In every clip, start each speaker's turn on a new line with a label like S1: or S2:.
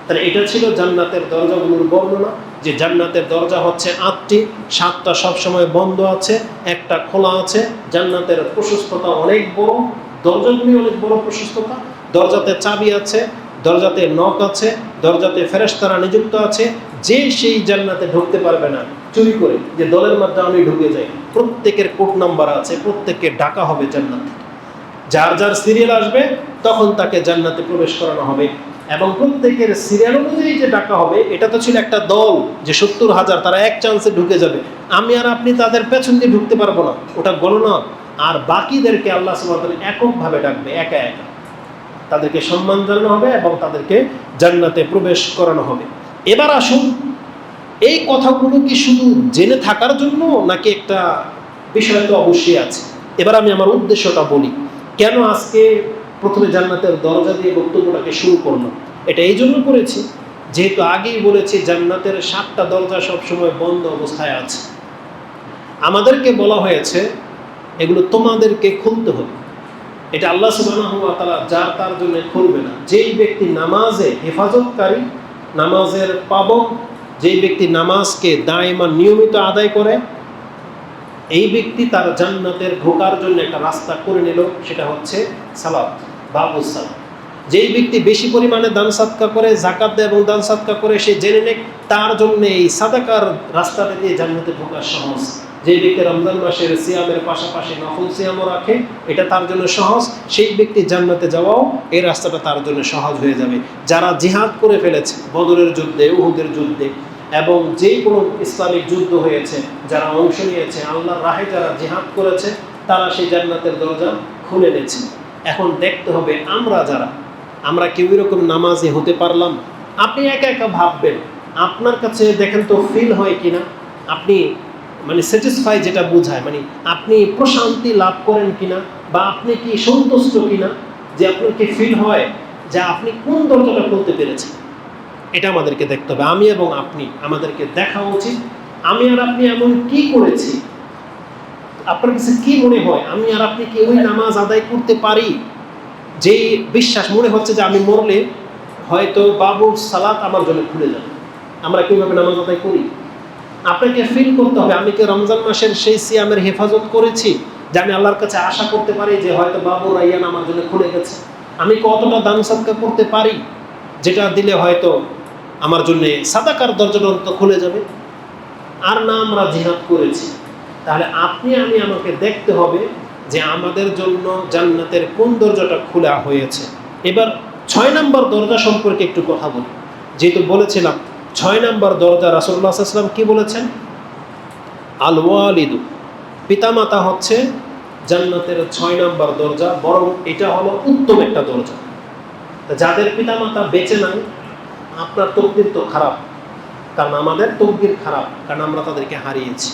S1: তাহলে এটা ছিল জান্নাতের দরজাগুলোর বর্ণনা, যে জান্নাতের দরজা হচ্ছে 8টি, 7টা সবসময় বন্ধ আছে, একটা খোলা আছে। জান্নাতের প্রশস্ততা অনেক বড়, দরজাগুলি অনেক বড় প্রশস্ততা। দরজাতে চাবি আছে, দরজাতে নখ আছে, দরজাতে ফেরেশতারা নিযুক্ত আছে। যে সেই জান্নাতে ঢুকতে পারবে না চুরি করে, যে দলের মধ্যে আমি ঢুকে যাই। প্রত্যেকের কোড নাম্বার আছে, প্রত্যেককে ডাকা হবে জান্নাতে। যার যার সিরিয়াল আসবে তখন তাকে জান্নাতে প্রবেশ করানো হবে। এবং প্রত্যেকের সিরিয়াল অনুযায়ী যে ডাকা হবে, এটা তো ছিল একটা দল যে 70,000 তারা এক চান্সে ঢুকে যাবে। আমি আর আপনি তাদের পেছন দিয়ে ঢুকতে পারবো না, ওটা গণনা। আর বাকিদেরকে আল্লাহ সুবহানাহু ওয়া তাআলা এককভাবে ডাকবে, একা একা তাদেরকে সম্মান জানানো হবে এবং তাদেরকে জান্নাতে প্রবেশ করানো হবে। এবার আসুন, এই কথাগুলো কি শুধু জেনে থাকার জন্য, নাকি একটা বিষয় তো অবশ্যই আছে। এবার আমি আমার উদ্দেশ্যটা বলি, কেন আজকে প্রথমে জান্নাতের দরজা দিয়ে বক্তব্যটাকে শুরু করলাম। এটা এই জন্য করেছি, যেহেতু আগেই বলেছি জান্নাতের 7টা দরজা সবসময় বন্ধ অবস্থায় আছে। আমাদেরকে বলা হয়েছে এগুলো তোমাদেরকে খুলতে হবে। এটা আল্লাহ সুবহানাহু ওয়া তাআলা যার তার জন্য খুলবে না। যেই ব্যক্তি নামাজে হেফাজতকারী, নামাজের পাবক, যেই ব্যক্তি নামাজকে দায়মান নিয়মিত আদায় করে, এই ব্যক্তি তার জান্নাতের ঢোকার জন্য একটা রাস্তা করে নিল, সেটা হচ্ছে সালাত, বাবুস সালাত। যেই ব্যক্তি বেশি পরিমাণে দান সাদকা করে, যাকাত দেয় এবং দান সাদকা করে, সে জেনে নেয় তার জন্য এই সাদাকার রাস্তাটা দিয়ে জান্নাতে ঢোকা সহজ। যে ব্যক্তি রমজান মাসের সিয়ামের পাশাপাশি নফল সিয়ামও রাখে, এটা তার জন্য সহজ, সেই ব্যক্তি জান্নাতে যাওয়াও এই রাস্তাটা তার জন্য সহজ হয়ে যাবে। যারা জিহাদ করে ফেলেছে বদরের যুদ্ধে, উহুদের যুদ্ধে এবং যে কোনো ইসলামিক যুদ্ধ হয়েছে, যারা অংশ নিয়েছে, আল্লাহর রাহে যারা জিহাদ করেছে, তারা সেই জান্নাতের দরজা খুলে নিয়েছে। এখন দেখতে হবে আমরা কেউ এরকম নামাজি হতে পারলাম? আপনি একা একা ভাববেন, আপনার কাছে দেখেন তো ফিল হয় কিনা, আপনি মানে স্যাটিসফাই যেটা বোঝায়, মানে আপনি প্রশান্তি লাভ করেন কিনা, বা আপনি কি সন্তুষ্ট কিনা, যে আপনার কি ফিল হয় যে আপনি কোন দরজাটা খুলতে পেরেছেন। এটা আমাদেরকে দেখতে হবে। আমি এবং আপনি, আমাদেরকে দেখা উচিত আমি আর আপনি এমন কি করেছি। আপনার কাছে কি মনে হয়, আমি আর আপনি কি ওই নামাজ আদায় করতে পারি যে বিশ্বাস মনে হচ্ছে যে আমি মরলে হয়তো বাবুর সালাত আমার জন্য খুলে যাবে? আমরা কিভাবে নামাজ আদায় করি? আপনাকে ফিল করতে হবে, আমি কি রমজান মাসের সেই সিয়ামের হেফাজত করেছি, যে আমি আল্লাহর কাছে আশা করতে পারি যে হয়তো বাবুর রাইয়ান আমার জন্য খুলে গেছে। আমি কতটা দান সাদকা করতে পারি, যেটা দিলে হয়তো আমার জন্য সাদাকার দরজাটা অন্তত খুলে যাবে। আর না আমরা জিহাদ করেছি। তাহলে আমাকে দেখতে হবে যে আমাদের জন্য জান্নাতের কোন দরজাটা খোলা হয়েছে। এবার 6 নম্বর দরজা সম্পর্কে একটু কথা বলি। যেহেতু বলেছিলাম 6 নম্বর দরজা, রাসূলুল্লাহ সাল্লাল্লাহু আলাইহি ওয়াসাল্লাম কি বলেছেন? আল ওয়ালিদু, পিতামাতা হচ্ছে জান্নাতের 6 নম্বর দরজা, বরং এটা হলো উত্তম একটা দরজা। যাদের পিতামাতা বেঁচে নাই, আপনার তকদির তো খারাপ, কারণ আমাদের তকদির খারাপ, কারণ আমরা তাদেরকে হারিয়েছি,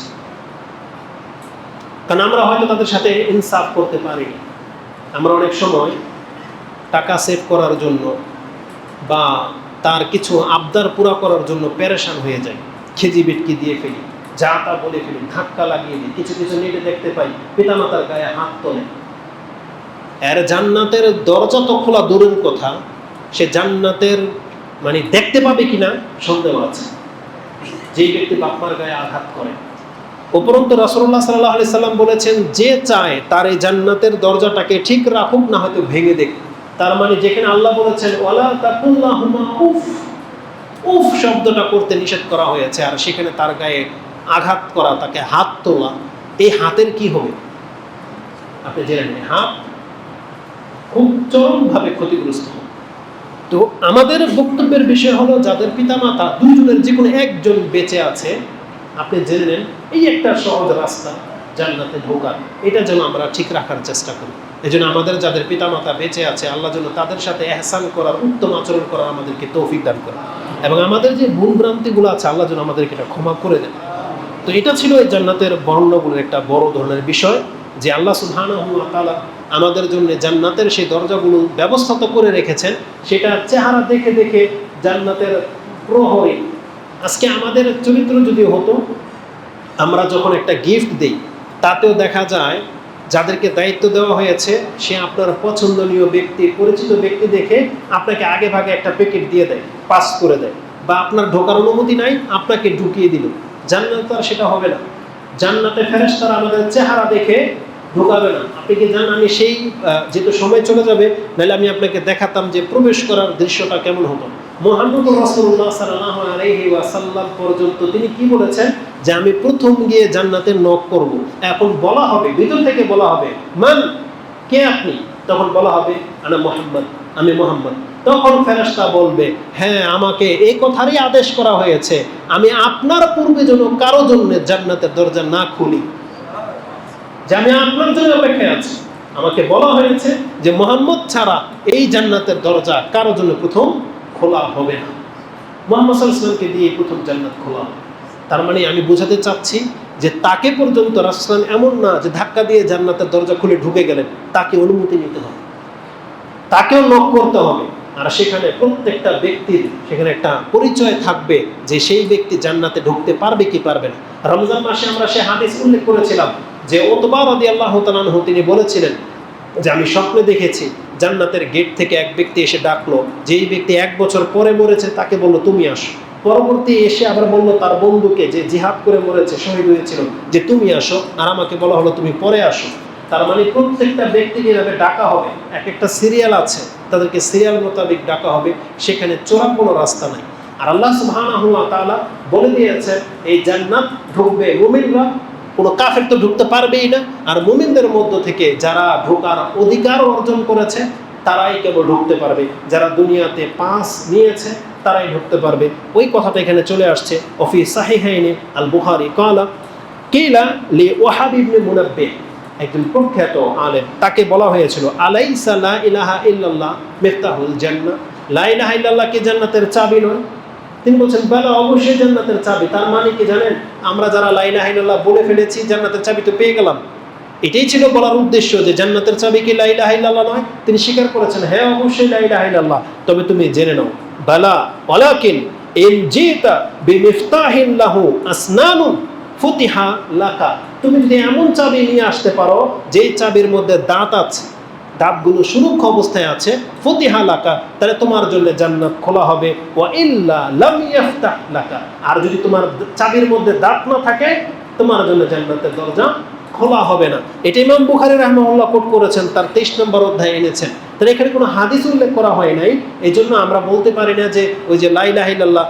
S1: কারণ আমরা হয়তো তাদের সাথে ইনসাফ করতে পারিনি। আমরা অনেক সময় টাকা সেভ করার জন্য বা তার কিছু আবদার পুরা করার জন্য পেরেশান হয়ে যাই, খেজি বিটকি দিয়ে ফেলি, যা তা বলে ফেলি, ধাক্কা লাগিয়ে দিই। কিছু কিছু নেটে দেখতে পাই পিতামাতার গায়ে হাত তোলে। এর জান্নাতের দরজা তো খোলা দূরের কথা, সে জান্নাতের মানে দেখতে পাবে কিনা সন্দেহ আছে, যেই ব্যক্তি বাপমার গায়ে আঘাত করে। উপরন্তু রাসূলুল্লাহ সাল্লাল্লাহু আলাইহি সাল্লাম বলেছেন, যে চায় তার এই জান্নাতের দরজাটাকে ঠিক রাখুক, না হয়তো ভেঙে দেখ। তার মানে যেখানে আল্লাহ বলেছেন ওয়ালা তাকুল্লাহুমা উফ, উফ শব্দটা করতে নিষেধ করা হয়েছে, আর সেখানে তার গায়ে আঘাত করা, তাকে হাত তোলা, এই হাতের কি হবে আপনি জেনে নেন। হাত খুব চরমভাবে ক্ষতিগ্রস্ত হবে। তো আমাদের বক্তব্যের বিষয় হলো, যাদের পিতামাতা দুজনের যে কোনো একজন বেঁচে আছে, আপনি জেনে নেন এই একটা সহজ রাস্তা জান্নাতে ঢোকার, এটা যেন আমরা ঠিক রাখার চেষ্টা করি। এই জন্য আমাদের যাদের পিতামাতা বেঁচে আছে, আল্লাহ যেন তাদের সাথে এহসান করার, উত্তম আচরণ করার আমাদেরকে তৌফিক দান করে, এবং আমাদের যে ভুল ভ্রান্তিগুলো আছে আল্লাহ যেন আমাদেরকে এটা ক্ষমা করে দেন। তো এটা ছিল এই জান্নাতের বর্ণনাগুলোর একটা বড় ধরনের বিষয়, যে আল্লাহ সুবহানাহু ওয়া তাআলা আমাদের জন্য জান্নাতের সেই দরজাগুলো ব্যবস্থা তো করে রেখেছেন, সেটা চেহারা দেখে দেখে জান্নাতের প্রহরী। আজকে আমাদের চরিত্র যদি হতো, আমরা যখন একটা গিফট দিই, তাতেও দেখা যায় যাদেরকে দায়িত্ব দেওয়া হয়েছে সে আপনার পছন্দনীয় ব্যক্তি, পরিচিত ব্যক্তি দেখে আপনাকে আগে ভাগে একটা প্যাকেট দিয়ে দেয়, পাস করে দেয়, বা আপনার ঢোকার অনুমতি নাই আপনাকে ঢুকিয়ে দিল। জান্নাতে আর সেটা হবে না। জান্নাতে ফেরেশতারা আমাদের চেহারা দেখে ঢোকাবে না। আপনি কি জানেন, আমি সেই যেহেতু সময় চলে যাবে, নাহলে আমি আপনাকে দেখাতাম যে প্রবেশ করার দৃশ্যটা কেমন হতো। মুহাম্মদুর রাসূলুল্লাহ সাল্লাল্লাহু আলাইহি ওয়াসাল্লাম পর্যন্ত তিনি কি বলেছেন যে আমি প্রথম গিয়ে জান্নাতে নক করব। এখন বলা হবে, ভিতর থেকে বলা হবে, মান, কে আপনি? তখন বলা হবে আনা মুহাম্মদ, আমি মুহাম্মদ। তখন ফেরেশতা বলবে, হ্যাঁ, আমাকে এই কথারই আদেশ করা হয়েছে, আমি আপনার পূর্বে যেন কারো জন্য জান্নাতের দরজা না খুলি, যে আমি আপনার জন্য অপেক্ষায় আছি। আমাকে বলা হয়েছে যে মুহাম্মদ ছাড়া এই জান্নাতের দরজা কারো জন্য প্রথম খোলা হবে না। মুহাম্মদ সাল্লাল্লাহু আলাইহি ওয়াসাল্লামকে দিয়ে প্রথম জান্নাত খোলা হবে। তার মানে আমি বোঝাতে চাচ্ছি যে তাকে পর্যন্ত রাসূল এমন না যে ধাক্কা দিয়ে জান্নাতের দরজা খুলে ঢুকে গেলেন, তাকে অনুমতি নিতে হবে, তাকেও নক করতে হবে। আর সেখানে প্রত্যেকটা ব্যক্তির সেখানে একটা পরিচয় থাকবে যে সেই ব্যক্তি জান্নাতে ঢুকতে পারবে কি পারবে না। রমজান মাসে আমরা সে হাদিস উল্লেখ করেছিলাম যে উতবা রাদিয়াল্লাহু তাআলা আনহু তিনি বলেছিলেন যে আমি স্বপ্নে দেখেছি জান্নাতের গেট থেকে এক ব্যক্তি এসে ডাকলো, যেই ব্যক্তি 1 বছর পরে মরেছে তাকে বললো তুমি আসো। পরবর্তী এসে আবার বললো তার বন্ধুকে যে জিহাদ করে মরেছে, শহীদ হয়েছিল, যে তুমি আসো। আর আমাকে বলা হলো তুমি পরে আসো। তার মানে প্রত্যেকটা ব্যক্তিকে এভাবে ডাকা হবে, এক একটা সিরিয়াল আছে, তাদেরকে সিরিয়াল মোতাবেক ডাকা হবে, সেখানে চোরার কোনো রাস্তা নাই। আর আল্লাহ সুবহানাহু ওয়া তাআলা বলে দিয়েছেন এই জান্নাত ঢুকবে মুমিনরা, কোনো কাফের তো ঢুকতে পারবেই না। আর মুমিনদের মধ্য থেকে যারা ঢোকার অধিকার অর্জন করেছে তারাই কেবল ঢুকতে পারবে, যারা দুনিয়াতে পাস নিয়েছে তারাই ঢুকতে পারবে। ওই কথাটা এখানে চলে আসছে, অফি সাহিহাইনে আল বুখারী ক্বালা কিলা লি ওয়াহাব ইবনে মুনাব্বিহ, একজন প্রখ্যাত আলেম, তাকে বলা হয়েছিল আলাইসা লা ইলাহা ইল্লাল্লাহ মিফতাহুল জান্নাহ, লা ইলাহা ইল্লাল্লাহ কি জান্নাতের চাবি নয়? তিনি বলছেন বালা, অবশ্যই জান্নাতের চাবি। তার মানে কি জানেন, আমরা যারা লা ইলাহা ইল্লাল্লাহ বলে ফেলেছি জান্নাতের চাবি তো পেয়ে গেলাম। এটাই ছিল বলার উদ্দেশ্য যে জান্নাতের চাবি কি লা ইলাহা ইল্লাল্লাহ নয়? তিনি স্বীকার করেছেন, হ্যাঁ অবশ্যই লা ইলাহা ইল্লাল্লাহ, তবে তুমি জেনে নাও, বালা ওয়ালাকিন ইন জিতা বিমিফতাহিন লাহু আসনানু ফুতিহা লাকা, তুমি যদি এমন চাবি নিয়ে আসতে পারো যেই চাবির মধ্যে দাঁত আছে, দাঁতগুলো সুরক্ষা অবস্থায় আছে, ফুতিহা লাকা, তাহলে তোমার জন্য জান্নাত খোলা হবে। ওয়া ইল্লা লাম ইফতাহ লাকা, আর যদি তোমার চাবির মধ্যে দাঁত না থাকে তোমার জন্য জান্নাতের দরজা খোলা হবে না। এটা ইমাম বুখারী রাহিমাহুল্লাহ কোট করেছেন, তার 23 নম্বর অধ্যায়ে এনেছেন। তাহলে এখানে কোনো হাদিস উল্লেখ করা হয় নাই, এই জন্য আমরা বলতে পারি না যে ওই যে লা ইলাহা ইল্লাল্লাহ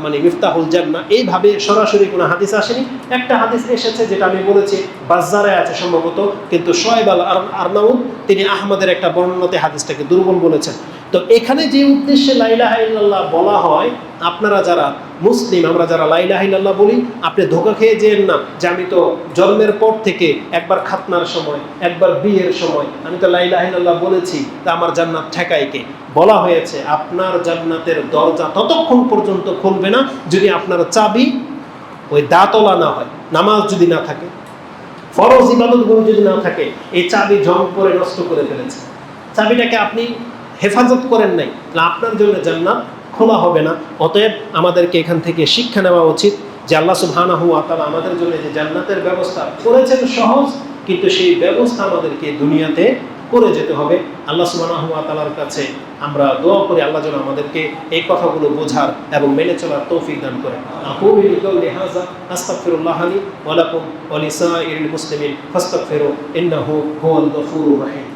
S1: মানে মিফতাহুল জান্নাহ এইভাবে সরাসরি কোনো হাদিস আসেনি। একটা হাদিস এসেছে যেটা আমি বলেছি বাজ্জারে আছে সম্ভবত, কিন্তু শুআইব আল আরনাউদ তিনি আহমদের একটা বর্ণনাতে হাদিসটাকে দুর্বল বলেছেন। তো এখানে যে উদ্দেশ্যে লা ইলাহা ইল্লাল্লাহ বলা হয়, আপনারা যারা মুসলিম, আমরা যারা লা ইলাহা ইল্লাল্লাহ বলি, আপনি ধোঁকা খেয়ে যেন না যে আমি তো জন্মের পর থেকে একবার খাতনার সময়, একবার বিয়ের সময় আমি তো লা ইলাহা ইল্লাল্লাহ বলেছি, তা আমার জান্নাত ঠেকায় কে? বলা হয়েছে আপনার জান্নাতের দরজা ততক্ষণ পর্যন্ত খুলবে না যদি আপনার চাবি ওই দাঁতলা না হয়, নামাজ যদি না থাকে, ফরজ ইবাদতগুলো যদি না থাকে, এই চাবি জং করে নষ্ট করে ফেলেছে, চাবিটাকে আপনি হেফাজত করেন নাই, তাহলে আপনার জন্য জান্নাত খোলা হবে না। অতএব আমাদেরকে এখান থেকে শিক্ষা নেওয়া উচিত যে আল্লাহ সুবহানাহু ওয়া তাআলা আমাদের জন্য যে জান্নাতের ব্যবস্থা করেছেন সহজ, কিন্তু সেই ব্যবস্থা আমাদেরকে দুনিয়াতে করে যেতে হবে। আল্লাহ সুবহানাহু ওয়া তাআলার কাছে আমরা দোয়া করি আল্লাহ যেন আমাদেরকে এই কথাগুলো বোঝার এবং মেনে চলার তৌফিক দান করেন। আকুলু লিকাউলি হাযা আস্তাগফিরুল্লাহ লি ওয়া লাকুম ওয়া লিসাইরিল মুসলিমিন ফাস্তাগফিরু ইন্নাহু হুয়াল গফুরুর রহিম।